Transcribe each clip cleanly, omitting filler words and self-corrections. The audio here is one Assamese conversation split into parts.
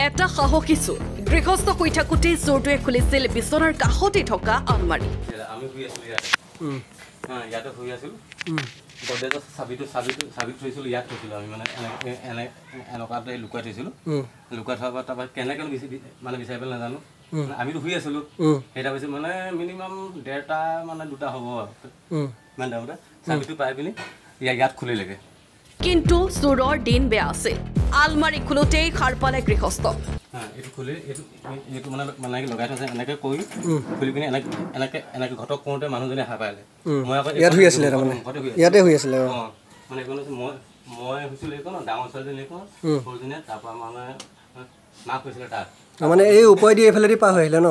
এটা সাহসী চোৰ গৃহস্থ হৈ থাকোঁতেই চোৰটোৱে খুলিছিল বিচনাৰ কাষতে থকা আলমাৰি আমি শুই আছিলোঁ ইয়াতে শুই আছিলোঁ গডৰেজৰ চাবিটো থৈছিলোঁ ইয়াত থৈছিলোঁ আমি মানে এনেকুৱাতে লুকুৱাই থৈছিলোঁ লুকুৱাই থোৱাৰ পৰা তাৰপৰা কেনেকৈ মানে বিচাৰি পেলাই নাজানো আমিতো শুই আছিলোঁ সেইটা পিছত মানে মিনিমাম 1:30 মানে 2টা হ'ব ইমান টাইমতে চাবিটো পাই পিনি ইয়াত খুলিলেগৈ কিন্তু চোৰৰ দিন বেয়া আছিল আলমাৰি খোলোতেই সাৰ পালে গৃহস্থ এইটো খুলি এইটো মানে লগাই থৈছে এনেকৈ কৰি খুলি পিনি এনেকৈ ঘটক কৰোঁতে মানুহজনে সাৰ পালে মই আকৌ ইয়াত শুই আছিলে তাৰমানে ইয়াতে শুই আছিলে মানে এইখন মই হৈছিলোঁ এইখন ডাঙৰ ছোৱালীজনী এইখন সৰুজনীয়ে তাৰপৰা মানে মাক হৈছিলে তাত মানে এই উপায় দি এইফালেদি পাৰ হৈ আহিলে ন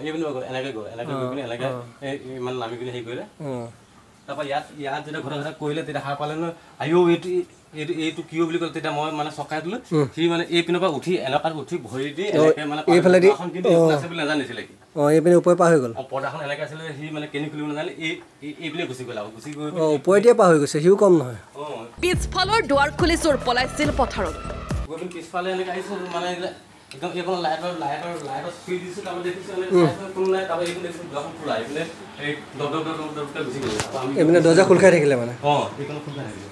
এইপিনে গ'ল এনেকৈ গৈ পিনি এনেকৈ ইমান নামি পিনি হেৰি কৰিলে তাৰপৰা ইয়াত যেতিয়া ঘটনা কৰিলে তেতিয়া সাৰ পালে নহয় আইও এইটো কিয় বুলি ক'লে তেতিয়া মই মানে চকাই দিলোঁ সি মানে এইপিনৰ পৰা উঠি এনেকুৱাত উঠি ভৰি দি মানে এইফালেদি আছে বুলি নাজানিছিলে কি এইপিনে উপায় পাৰ হৈ গ'ল পৰ্দাখন এনেকৈ আছিলে সি মানে কেনি খুলিব নাজানে এইপিনে গুচি গ'ল আৰু গুচি গৈ উপায় দিয়ে পাৰ হৈ গৈছে সিও কম নহয় পিছফালৰ দুৱাৰ খুলি চোৰ পলাইছিল পথাৰত গৈ পিনি পিছফালে এনেকৈ আহিছোঁ মানে একদম এইখন লাইটৰ স্পীড দিছোঁ তাৰপৰা দেখিছোঁ কোনো নাই তাৰপৰা এইপিনে দেখিছোঁ দুৱাৰখন খোলা এইপিনে এই দবকৈ গুচি গ'ল এইপিনে দৰ্জা খোল খাই থাকিলে মানে এইখন খোল খাই থাকিলে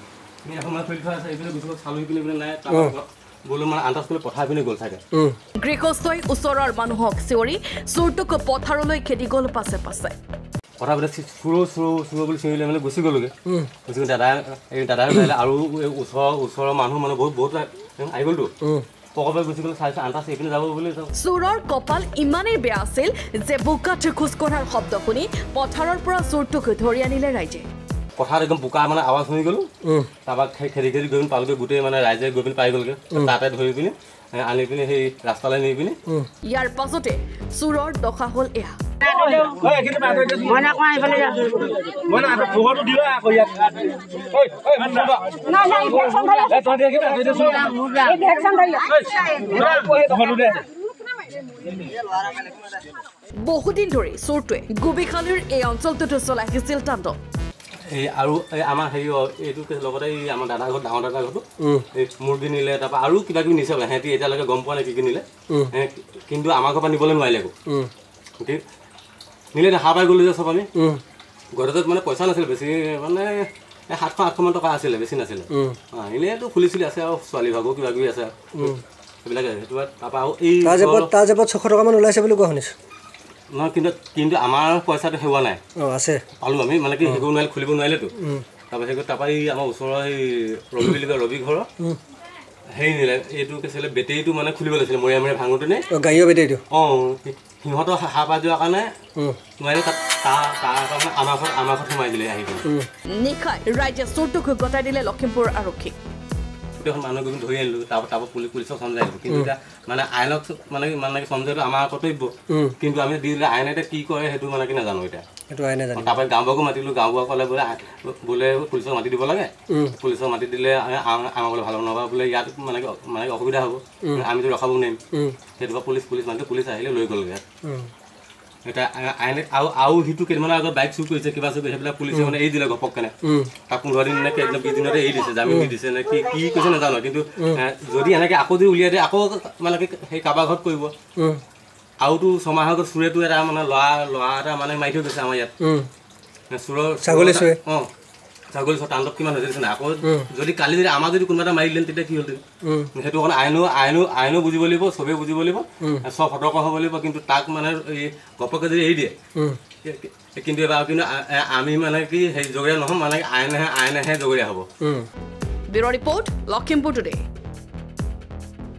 এখন মানে খুলি থোৱা আছে এইপিনে গুচি গ'ল চালোঁ এইপিনে নাই তাৰপৰা গ'লো মানে আন্দাজ কৰি পথাৰ পিনে গ'ল চাগে গৃহস্থই ওচৰৰ মানুহক চিঞৰি চোৰটোক পথাৰলৈ খেদি গ'ল পাছে পাছে পথাৰবিলাক চুৰ বুলি চিঞৰিলে মানে গুচি গ'লোগৈ গুচি গ'ল দাদাই ওলাইলে আৰু ওচৰৰ মানুহ মানে বহুত আহি গ'লতো পকৰপৰাই গুচি গ'ল চাইছে আন্দাজ এইপিনে যাব বুলি চোৰৰ কপাল ইমানেই বেয়া আছিল যে বোকাত খোজ কঢ়াৰ শব্দ শুনি পথাৰৰ পৰা চোৰটোক ধৰি আনিলে ৰাইজে পথাৰত একদম বোকা মানে আৱাজ শুনি গ'লো তাৰপৰা খেদি গৈ পিনি পালোগৈ গোটেই মানে ৰাইজে গৈ পিনি পাই গ'লগৈ তাতে ধৰি পিনি আনি পিনি সেই ৰাস্তালৈ নি পিনি ইয়াৰ পাছতে চোৰৰ দশা হ'ল এয়া বহুদিন ধৰি চোৰটোৱে গোবিখালীৰ এই অঞ্চলটোতো চলাইছিল তাণ্ডৱ এই আৰু আমাৰ হেৰি এইটো লগতে এই আমাৰ দাদা ঘৰত ডাঙৰ দাদা ঘৰতো এই মুৰ্গী নিলে তাৰপৰা আৰু কিবা কিবি নিছে বোলে সিহঁতি এতিয়ালৈকে গম পোৱা নাই কি নিলে কিন্তু আমাৰ ঘৰৰ পৰা নিবলৈ নোৱাৰিলে আকৌ নিলে দেখা পাই গ'লো যে চব আমি গডৰেজত মানে পইচা নাছিলে বেছি মানে 700-800 টকা আছিলে বেছি নাছিলে এনেইতো খুলি চুলি আছে আৰু ছোৱালী ভাগো কিবা কিবি আছে সেইবিলাকে সেইটো তাৰপৰা আৰু এই তাৰ জেপত 600 টকামান ওলাইছে বুলি কোৱা শুনিছোঁ নহয় কিন্তু আমাৰ পইচাটো হেৰুৱা নাই আছে পালোঁ আমি মানে কি হেৰিব নোৱাৰিলে খুলিব নোৱাৰিলেতো তাৰপৰা এই আমাৰ ওচৰৰ এই ৰবি বুলি কয় ৰবি ঘৰৰ হেৰি নিলে এইটো কি আছিলে বেটেৰীটো মানে খুলিব লাগিছিলে মৰিয়ামৰে ভাঙোতে নে গাড়ীৰ বেটেৰীটো সিহঁতৰ সাৰ পাই যোৱাৰ কাৰণে নোৱাৰিলে তাৰ আমাৰ ঘৰত সোমাই দিলে আহি নিশাই ৰাইজে চোৰটোক গতাই দিলে লখিমপুৰ আৰক্ষী গোটেইখন মানুহ গৈ ধৰি আনিলোঁ তাৰপৰা পুলিচক চমজাইলোঁ কিন্তু এতিয়া মানে আইনক মানে চমজাইটো আমাৰ কৰ্তব্য কিন্তু আমি দি দিলে আইনে এতিয়া কি কৰে সেইটো মানে কি নাজানো এতিয়া তাৰপৰা গাঁওবুঢ়াকো মাতিলোঁ গাঁওবুঢ়াক ক'লে বোলে পুলিচক মাতি দিব লাগে পুলিচক মাতি দিলে আমাৰ বোলে ভাল নহ'ব বোলে ইয়াত মানে অসুবিধা হ'ব আমিতো ৰখাব নোৱাৰিম সেইটো পৰা পুলিচ মাতি পুলিচ আহিলে লৈ গ'লগৈ এতিয়া আইনে আৰু সিটো কেইদিনমানৰ আগত বাইক চুৰ কৰিছে কিবা চুৰ কৰিছে সেইবিলাক পুলিচে মানে এৰি দিলে ঘপককেনে তাক 15 দিন নে 20 দিনতে এৰি দিছে জামিন দি দিছে নে কি কৈছে নাজানো কিন্তু যদি এনেকৈ আকৌ যদি উলিয়াই দিয়ে আকৌ মানে সেই কাৰোবাৰ ঘৰত কৰিব আৰুতো 6 মাহৰ আগত চোৰেটো এটা মানে ল'ৰা এটা মানে মাৰি থৈ গৈছে আমাৰ ইয়াত চোৰৰ ছাগলী চোৰে ছাগলী চোৰ তাণ্ডৱ কিমান হৈছে না আকৌ যদি কালি যদি আমাৰ যদি কোনোবা এটা মাৰি দিলে তেতিয়া কি হ'ল সেইটো কাৰণে আইনো বুজিব লাগিব চবেই বুজিব লাগিব চব সতৰ্ক হ'ব লাগিব কিন্তু তাক মানে এই ঘপককৈ যদি এৰি দিয়ে কিন্তু এবাৰ কিন্তু আমি মানে কি সেই জগৰীয়া নহ'ম মানে আইনেহে জগৰীয়া হ'ব ব্যুৰ ৰিপৰ্ট লখিমপুৰ টুডে